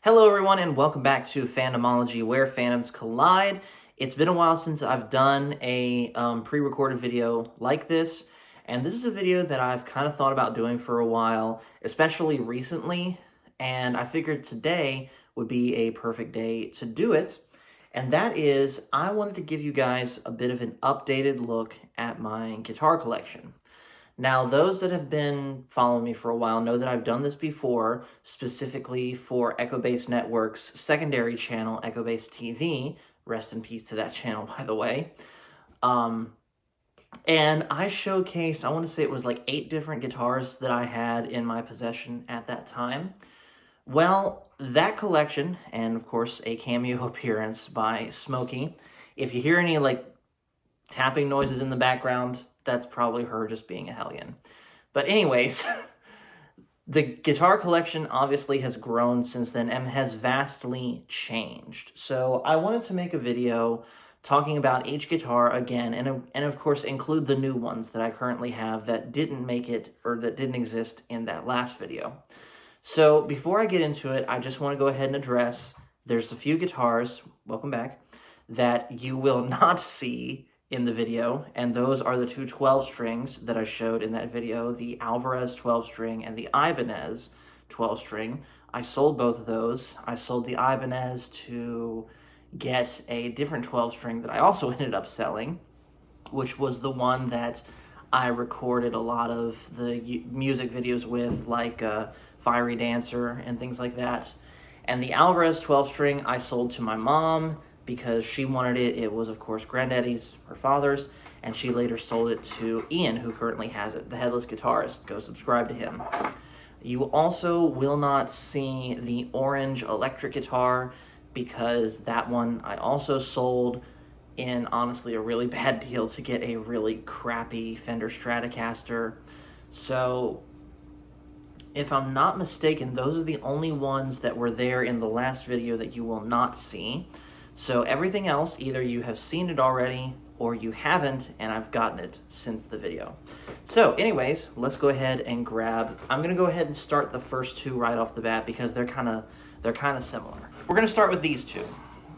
Hello everyone and welcome back to Fandomology, where fandoms collide. It's been a while since I've done a pre-recorded video like this, and this is a video that I've kind of thought about doing for a while, especially recently, and I figured today would be a perfect day to do it, and that is I wanted to give you guys a bit of an updated look at my guitar collection. Now, those that have been following me for a while know that I've done this before, specifically for Echo Bass Network's secondary channel, Echo Bass TV. Rest in peace to that channel, by the way. And I showcased, I want to say it was like 8 different guitars that I had in my possession at that time. Well, that collection, and of course a cameo appearance by Smokey. If you hear any like tapping noises in the background, that's probably her just being a hellion. But anyways, the guitar collection obviously has grown since then and has vastly changed. So I wanted to make a video talking about each guitar again, and of course include the new ones that I currently have that didn't make it, or that didn't exist in that last video. So before I get into it, I just want to go ahead and address, there's a few guitars, welcome back, that you will not see in the video, and those are the two 12 strings that I showed in that video, the Alvarez 12 string and the Ibanez 12 string. I sold both of those. I sold the Ibanez to get a different 12 string that I also ended up selling, which was the one that I recorded a lot of the music videos with, like Fiery Dancer and things like that. And the Alvarez 12 string I sold to my mom because she wanted it. It was, of course, Granddaddy's, her father's, and she later sold it to Ian, who currently has it, the Headless Guitarist. Go subscribe to him. You also will not see the orange electric guitar because that one I also sold in, honestly, a really bad deal to get a really crappy Fender Stratocaster. So, if I'm not mistaken, those are the only ones that were there in the last video that you will not see. So everything else, either you have seen it already or you haven't, and I've gotten it since the video. So anyways, let's go ahead and I'm gonna go ahead and start the first two right off the bat because they're kind of similar. We're gonna start with these two.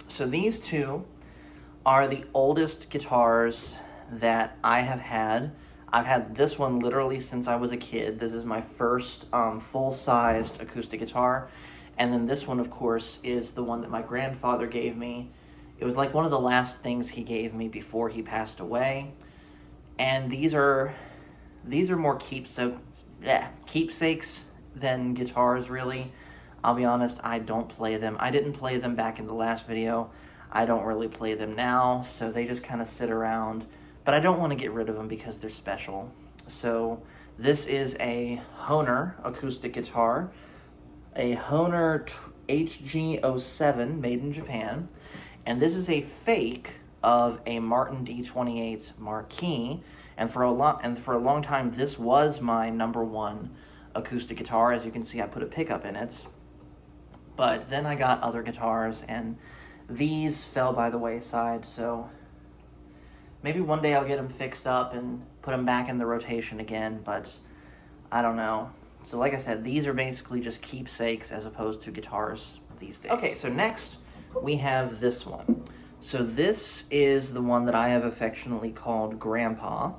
So these two are the oldest guitars that I have had. I've had this one literally since I was a kid. This is my first full-sized acoustic guitar. And then this one, of course, is the one that my grandfather gave me. It was like one of the last things he gave me before he passed away. And these are more keepsakes than guitars, really. I'll be honest, I don't play them. I didn't play them back in the last video. I don't really play them now, so they just kind of sit around. But I don't want to get rid of them because they're special. So this is a Hohner acoustic guitar. A Hohner HG07 made in Japan, and this is a fake of a Martin D28 Marquis, and for a long time this was my #1 acoustic guitar. As you can see, I put a pickup in it, but then I got other guitars and these fell by the wayside, so maybe one day I'll get them fixed up and put them back in the rotation again, but I don't know. So like I said, these are basically just keepsakes as opposed to guitars these days. Okay, so next we have this one. So this is the one that I have affectionately called Grandpa.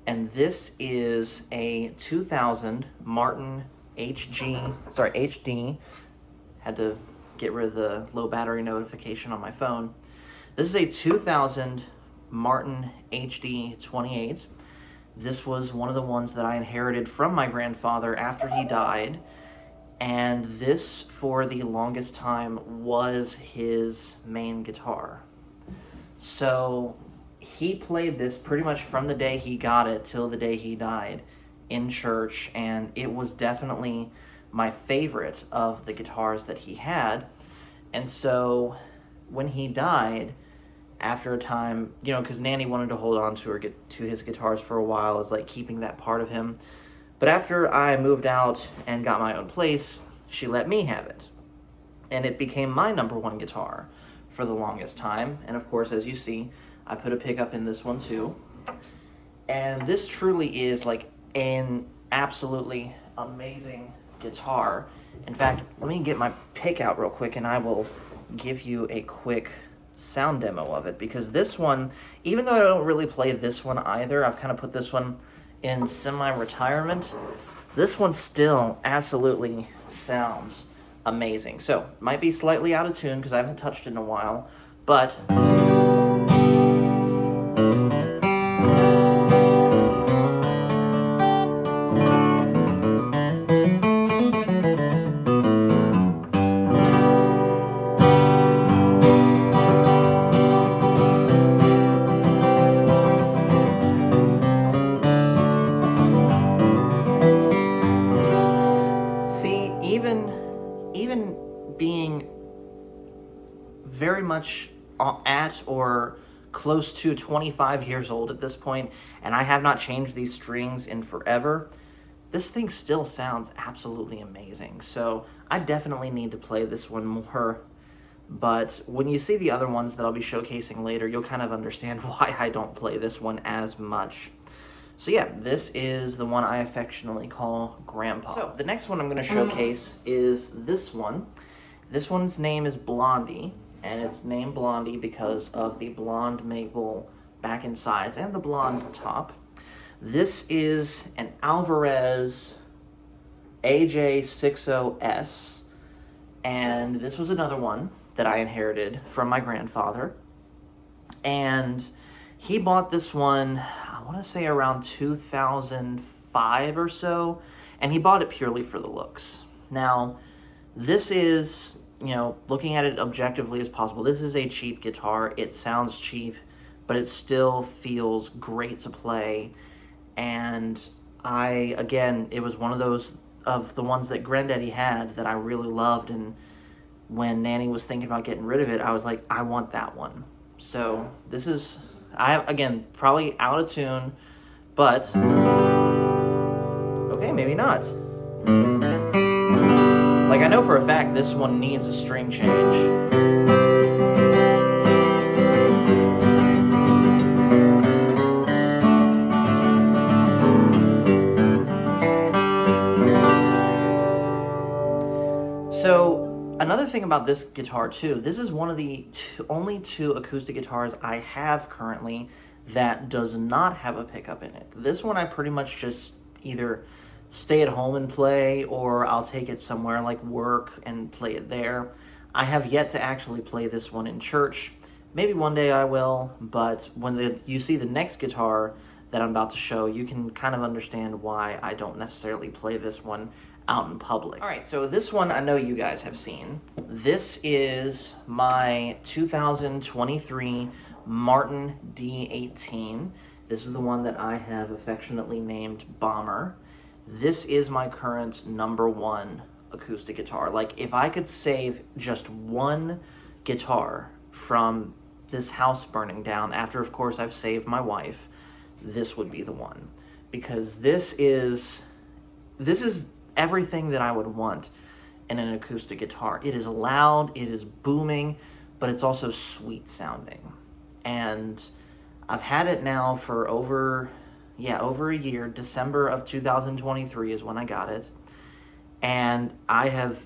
And this is a 2000 Martin HD. Had to get rid of the low battery notification on my phone. This is a 2000 Martin HD 28. This was one of the ones that I inherited from my grandfather after he died, and this, for the longest time, was his main guitar. So he played this pretty much from the day he got it till the day he died in church, and it was definitely my favorite of the guitars that he had. And so when he died, after a time, you know, because Nanny wanted to hold on to his guitars for a while as like keeping that part of him. But after I moved out and got my own place, she let me have it. And it became my #1 guitar for the longest time. And of course, as you see, I put a pickup in this one too. And this truly is like an absolutely amazing guitar. In fact, let me get my pick out real quick and I will give you a quick sound demo of it, because this one, even though I don't really play this one either, I've kind of put this one in semi-retirement, this one still absolutely sounds amazing. So, might be slightly out of tune because I haven't touched it in a while, but see, even being very much at or close to 25 years old at this point, and I have not changed these strings in forever, this thing still sounds absolutely amazing. So I definitely need to play this one more, but when you see the other ones that I'll be showcasing later, you'll kind of understand why I don't play this one as much. So yeah, this is the one I affectionately call Grandpa. So the next one I'm going to showcase is this one. This one's name is Blondie, and it's named Blondie because of the blonde maple back and sides and the blonde top. This is an Alvarez AJ60S, and this was another one that I inherited from my grandfather. And he bought this one, I want to say around 2005 or so, and he bought it purely for the looks. Now, this is, looking at it objectively as possible, this is a cheap guitar. It sounds cheap, but it still feels great to play. And it was one of the ones that Granddaddy had that I really loved, and when Nanny was thinking about getting rid of it, I was like, I want that one. So this is, probably out of tune, but okay, maybe not. Like, I know for a fact this one needs a string change. So, another thing about this guitar too, this is one of the only two acoustic guitars I have currently that does not have a pickup in it. This one I pretty much just either stay at home and play, or I'll take it somewhere like work and play it there. I have yet to actually play this one in church. Maybe one day I will, but when you see the next guitar that I'm about to show, you can kind of understand why I don't necessarily play this one out in public. All right, so this one I know you guys have seen. This is my 2023 Martin D18. This is the one that I have affectionately named Bomber. This is my current #1 acoustic guitar. Like, if I could save just one guitar from this house burning down, after of course I've saved my wife, this would be the one. Because this is everything that I would want in an acoustic guitar. It is loud, it is booming, but it's also sweet sounding. And I've had it now for over a year. December of 2023 is when I got it. And I have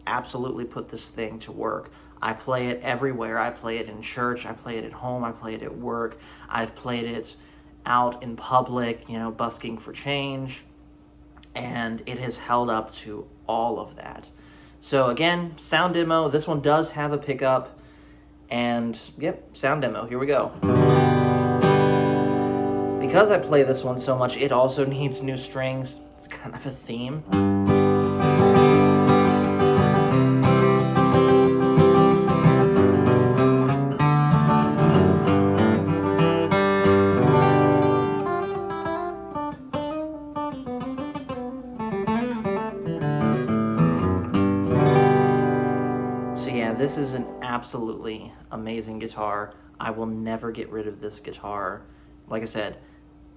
absolutely put this thing to work. I play it everywhere. I play it in church, I play it at home, I play it at work. I've played it out in public, busking for change. And it has held up to all of that. So again, sound demo. This one does have a pickup. And yep, sound demo. Here we go. Because I play this one so much, it also needs new strings. It's kind of a theme. This is an absolutely amazing guitar. I will never get rid of this guitar. Like I said,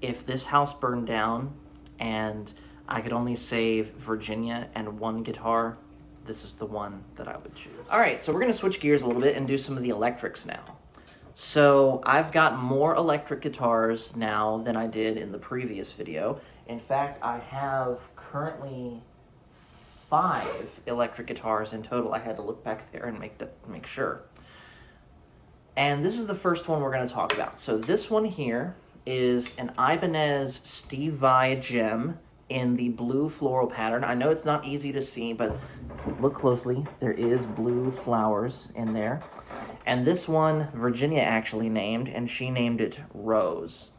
if this house burned down and I could only save Virginia and one guitar, this is the one that I would choose. All right, so we're gonna switch gears a little bit and do some of the electrics now. So I've got more electric guitars now than I did in the previous video. In fact, I have currently 5 electric guitars in total. I had to look back there and make sure. And this is the first one we're going to talk about. So this one here is an Ibanez Steve Vai gem in the blue floral pattern. I know it's not easy to see, but look closely. There is blue flowers in there. And this one, Virginia actually named, and she named it Rose.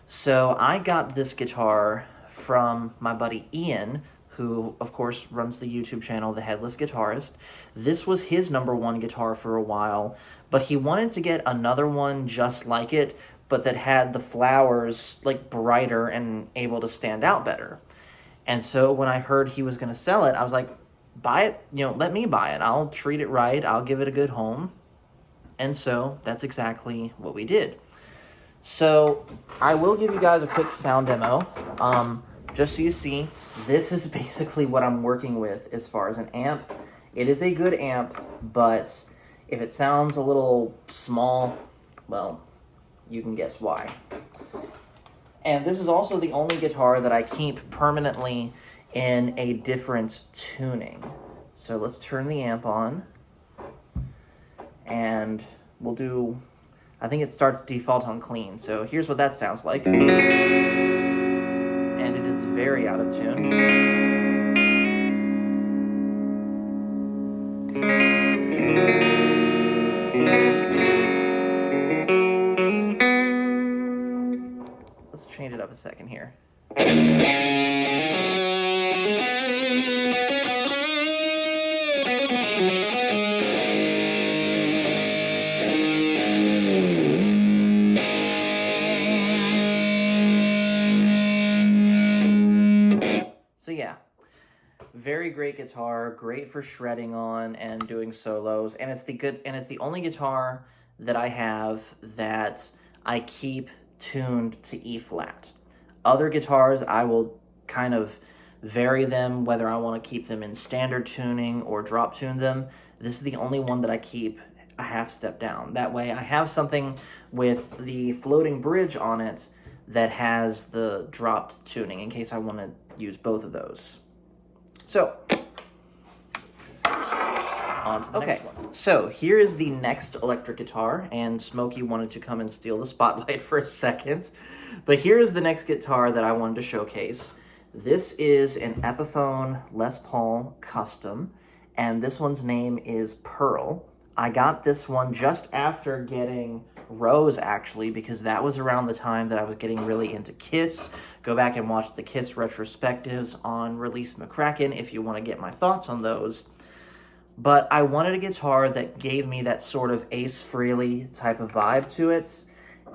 So I got this guitar from my buddy Ian, who, of course, runs the YouTube channel, The Headless Guitarist. This was his #1 guitar for a while, but he wanted to get another one just like it, but that had the flowers, like, brighter and able to stand out better. And so when I heard he was going to sell it, I was like, buy it, let me buy it. I'll treat it right. I'll give it a good home. And so that's exactly what we did. So I will give you guys a quick sound demo. Just so you see, this is basically what I'm working with as far as an amp. It is a good amp, but if it sounds a little small, well, you can guess why. And this is also the only guitar that I keep permanently in a different tuning. So let's turn the amp on, and we'll do, I think it starts default on clean. So here's what that sounds like. And it is very out of tune. Let's change it up a second here. So yeah, very great guitar, great for shredding on and doing solos, and it's the only guitar that I have that I keep tuned to E flat. Other guitars, I will kind of vary them, whether I want to keep them in standard tuning or drop tune them. This is the only one that I keep a half step down. That way I have something with the floating bridge on it that has the dropped tuning in case I want to use both of those. So, on to the next one. So here is the next electric guitar, and Smokey wanted to come and steal the spotlight for a second. But here is the next guitar that I wanted to showcase. This is an Epiphone Les Paul Custom, and this one's name is Pearl. I got this one just after getting Rose, actually, because that was around the time that I was getting really into Kiss. Go back and watch the Kiss retrospectives on Release McCracken if you want to get my thoughts on those. But I wanted a guitar that gave me that sort of Ace Frehley type of vibe to it,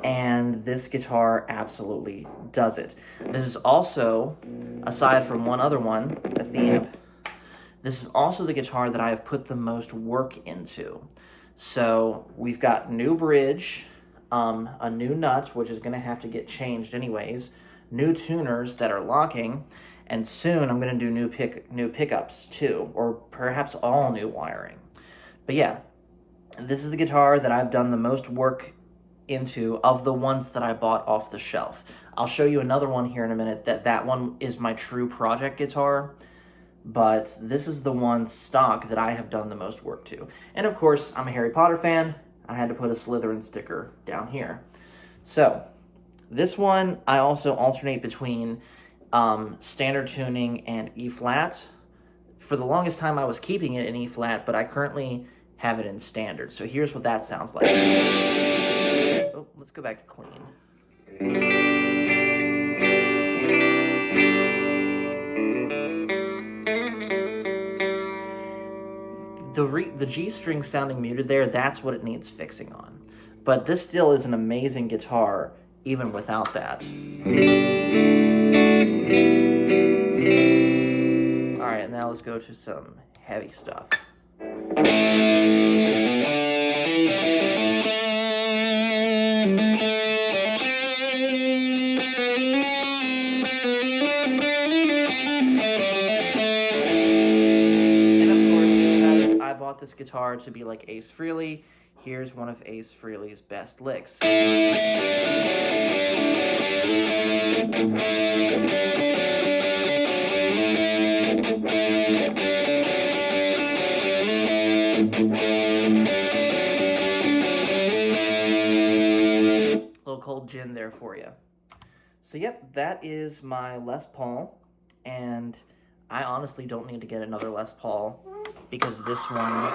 and this guitar absolutely does it. This is also, aside from one other one, that's the amp, this is also the guitar that I have put the most work into. So we've got new bridge, a new nut, which is going to have to get changed anyways, new tuners that are locking, and soon I'm going to do new pickups too, or perhaps all new wiring. But yeah, this is the guitar that I've done the most work into of the ones that I bought off the shelf. I'll show you another one here in a minute that one is my true project guitar, but this is the one stock that I have done the most work to. And of course, I'm a Harry Potter fan. I had to put a Slytherin sticker down here. So this one, I also alternate between standard tuning and E flat. For the longest time, I was keeping it in E flat, but I currently have it in standard. So here's what that sounds like. Oh, let's go back to clean. The G string sounding muted there, that's what it needs fixing on. But this still is an amazing guitar, even without that. Alright, now let's go to some heavy stuff. This guitar to be like Ace Frehley, here's one of Ace Frehley's best licks. Little cold gin there for you. So yep, that is my Les Paul, and I honestly don't need to get another Les Paul because this one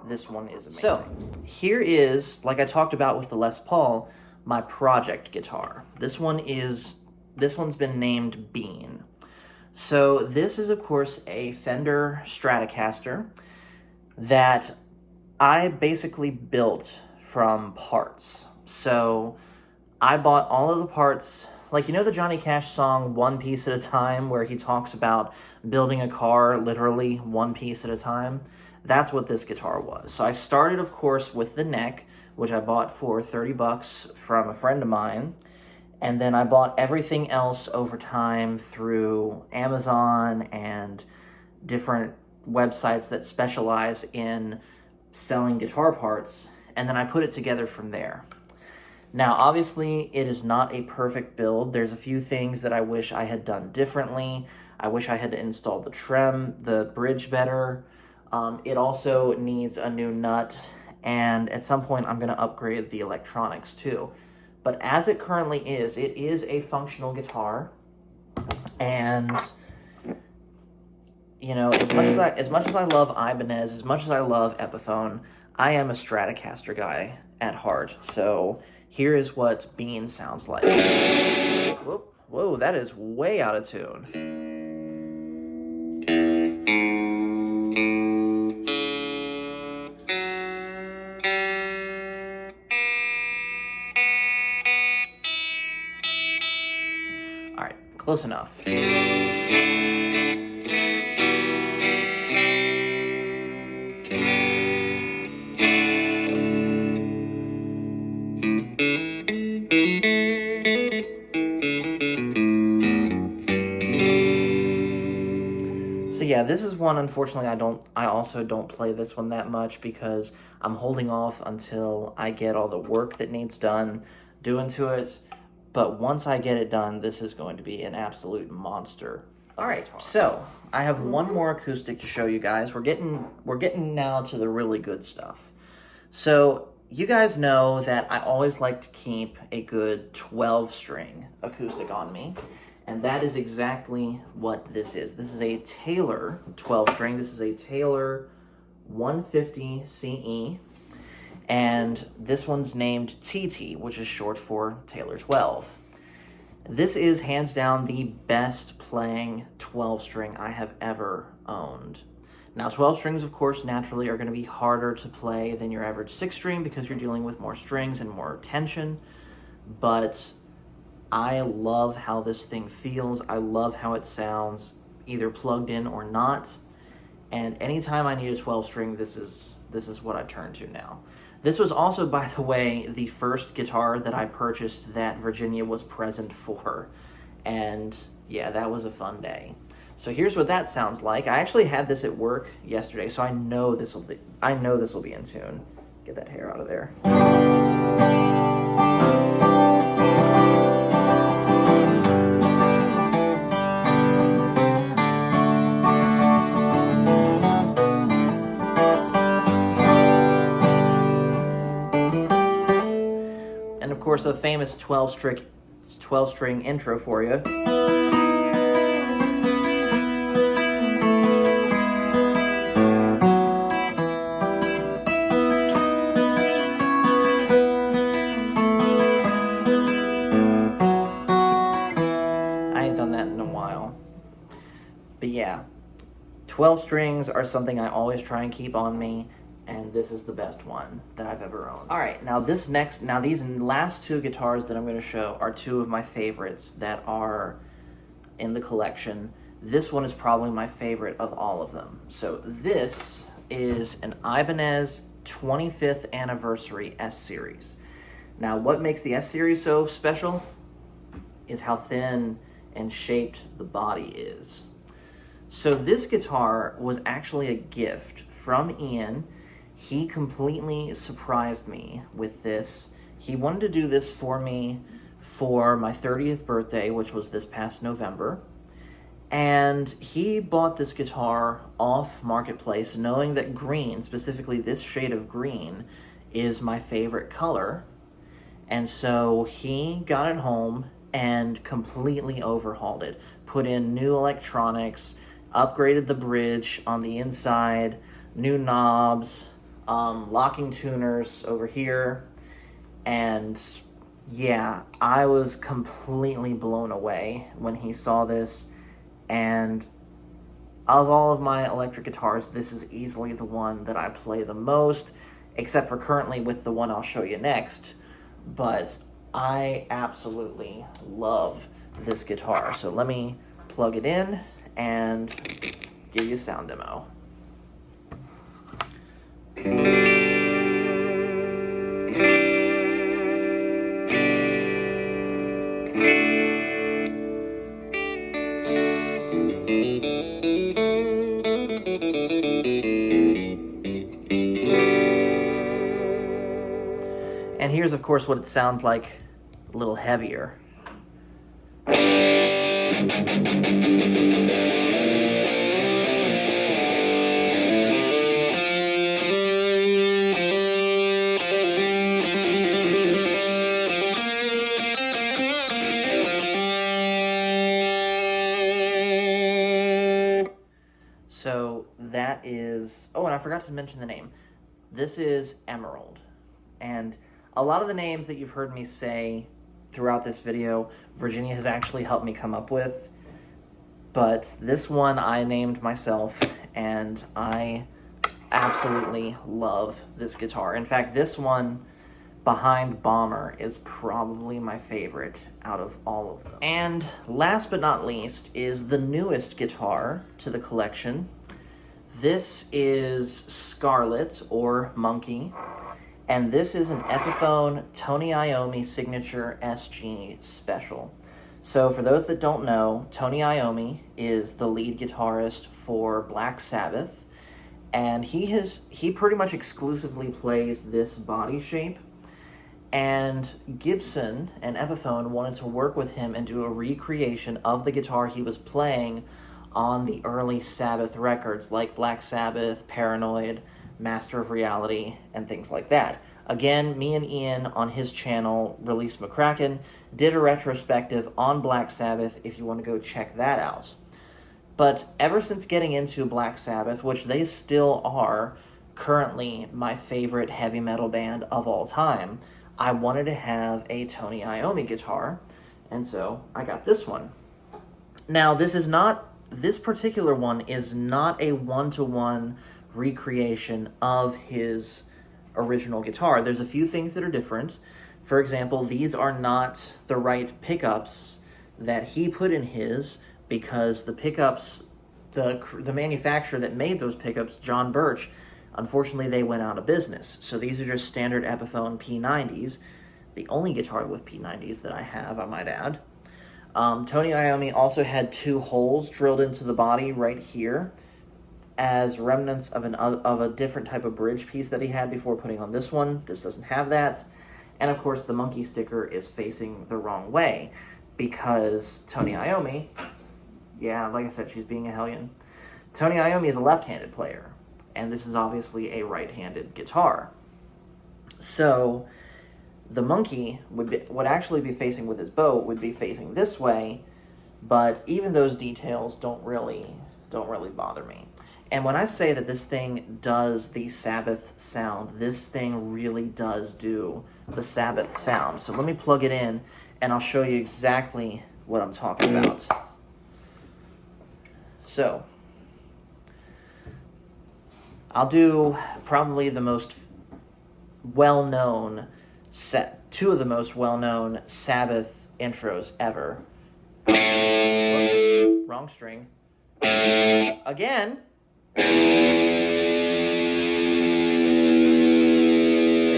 is amazing. So here is, like I talked about with the Les Paul, my project guitar. This one's been named Bean. So this is of course a Fender Stratocaster that I basically built from parts. So I bought all of the parts, like, you know the Johnny Cash song, One Piece at a Time, where he talks about building a car literally one piece at a time? That's what this guitar was. So I started, of course, with the neck, which I bought for 30 bucks from a friend of mine. And then I bought everything else over time through Amazon and different websites that specialize in selling guitar parts. And then I put it together from there. Now, obviously, it is not a perfect build. There's a few things that I wish I had done differently. I wish I had installed the bridge better. It also needs a new nut, and at some point I'm going to upgrade the electronics too. But as it currently is, it is a functional guitar, and you know, as much as I love Ibanez, as much as I love Epiphone, I am a Stratocaster guy at heart. So here is what Bean sounds like. Whoa, that is way out of tune. All right, close enough. So yeah, this is one, unfortunately, I also don't play this one that much because I'm holding off until I get all the work that needs done doing to it. But once I get it done, this is going to be an absolute monster. All right, so I have one more acoustic to show you guys. We're getting now to the really good stuff. So you guys know that I always like to keep a good 12-string acoustic on me. And that is exactly what this is. This is a Taylor 12-string. This is a Taylor 150 CE. And this one's named TT, which is short for Taylor 12. This is hands down the best playing 12-string I have ever owned. Now, 12 strings, of course, naturally are going to be harder to play than your average 6-string because you're dealing with more strings and more tension. But I love how this thing feels. I love how it sounds, either plugged in or not. And anytime I need a 12-string, this is what I turn to now. This was also, by the way, the first guitar that I purchased that Virginia was present for. And yeah, that was a fun day. So here's what that sounds like. I actually had this at work yesterday, so I know this will be in tune. Get that hair out of there. And of course, a famous 12-string intro for you. I ain't done that in a while. But yeah, 12 strings are something I always try and keep on me, and this is the best one that I've ever owned. All right, now these last two guitars that I'm going to show are two of my favorites that are in the collection. This one is probably my favorite of all of them. So this is an Ibanez 25th Anniversary S-Series. Now, what makes the S-Series so special is how thin and shaped the body is. So this guitar was actually a gift from Ian. He completely surprised me with this. He wanted to do this for me for my 30th birthday, which was this past November. And he bought this guitar off Marketplace, knowing that green, specifically this shade of green, is my favorite color. And so he got it home and completely overhauled it, put in new electronics, upgraded the bridge on the inside, new knobs, locking tuners over here, and yeah, I was completely blown away when he saw this. And of all of my electric guitars, this is easily the one that I play the most, except for currently with the one I'll show you next. But I absolutely love this guitar. So let me plug it in and give you a sound demo. And here's, of course, what it sounds like a little heavier. So that is, oh, and I forgot to mention the name. This is Emerald. And a lot of the names that you've heard me say throughout this video, Virginia has actually helped me come up with. But this one I named myself, and I absolutely love this guitar. In fact, this one behind Bomber is probably my favorite out of all of them. And last but not least is the newest guitar to the collection. This is Scarlet, or Monkey, and this is an Epiphone Tony Iommi Signature SG Special. So for those that don't know, Tony Iommi is the lead guitarist for Black Sabbath, and he pretty much exclusively plays this body shape. And Gibson and Epiphone wanted to work with him and do a recreation of the guitar he was playing on the early Sabbath records, like Black Sabbath, Paranoid, Master of Reality, and things like that. Again, me and Ian on his channel, Release McCracken, did a retrospective on Black Sabbath if you want to go check that out. But ever since getting into Black Sabbath, which they still are currently my favorite heavy metal band of all time, I wanted to have a Tony Iommi guitar, and so I got this one. Now, this particular one is not a one-to-one recreation of his original guitar. There's a few things that are different. For example, these are not the right pickups that he put in his, because the pickups, the manufacturer that made those pickups, John Birch, unfortunately, they went out of business. So these are just standard Epiphone P90s, the only guitar with P90s that I have, I might add. Tony Iommi also had 2 holes drilled into the body right here as remnants of a different type of bridge piece that he had before putting on this one. This doesn't have that. And of course, the monkey sticker is facing the wrong way because Tony Iommi, yeah, like I said, she's being a hellion. Tony Iommi is a left-handed player, and this is obviously a right-handed guitar. So the monkey would actually be facing with his bow, would be facing this way, but even those details don't really bother me. And when I say that this thing does the Sabbath sound, this thing really does do the Sabbath sound. So let me plug it in, and I'll show you exactly what I'm talking about. So I'll do probably the most well-known two of the most well-known Sabbath intros ever. Oops, wrong string. Again. There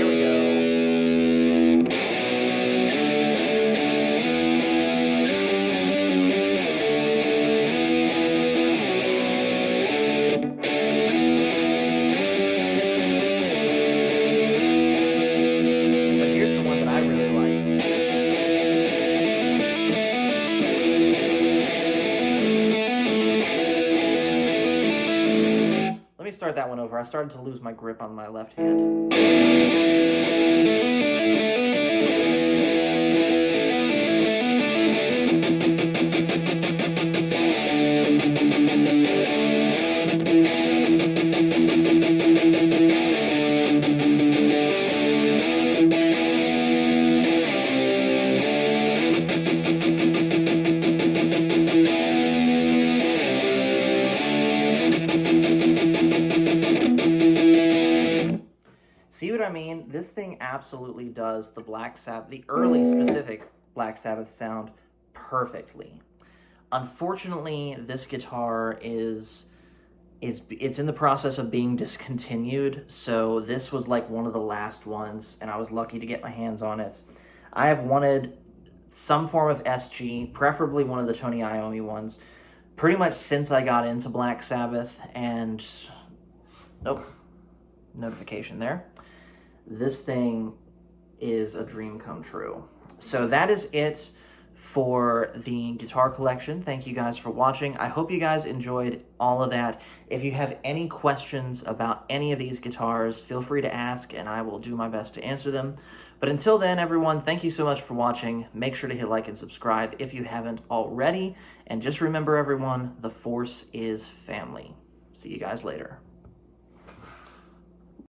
we go. But here's the one that I really like. that one over. I started to lose my grip on my left hand. See what I mean? This thing absolutely does the Black Sabbath, the early specific Black Sabbath sound perfectly. Unfortunately, this guitar it's in the process of being discontinued, so this was like one of the last ones, and I was lucky to get my hands on it. I have wanted some form of SG, preferably one of the Tony Iommi ones, pretty much since I got into Black Sabbath, and nope, notification there. This thing is a dream come true. So that is it for the guitar collection. Thank you guys for watching. I hope you guys enjoyed all of that. If you have any questions about any of these guitars, feel free to ask and I will do my best to answer them. But until then, everyone, thank you so much for watching. Make sure to hit like and subscribe if you haven't already. And just remember, everyone, the Force is family. See you guys later.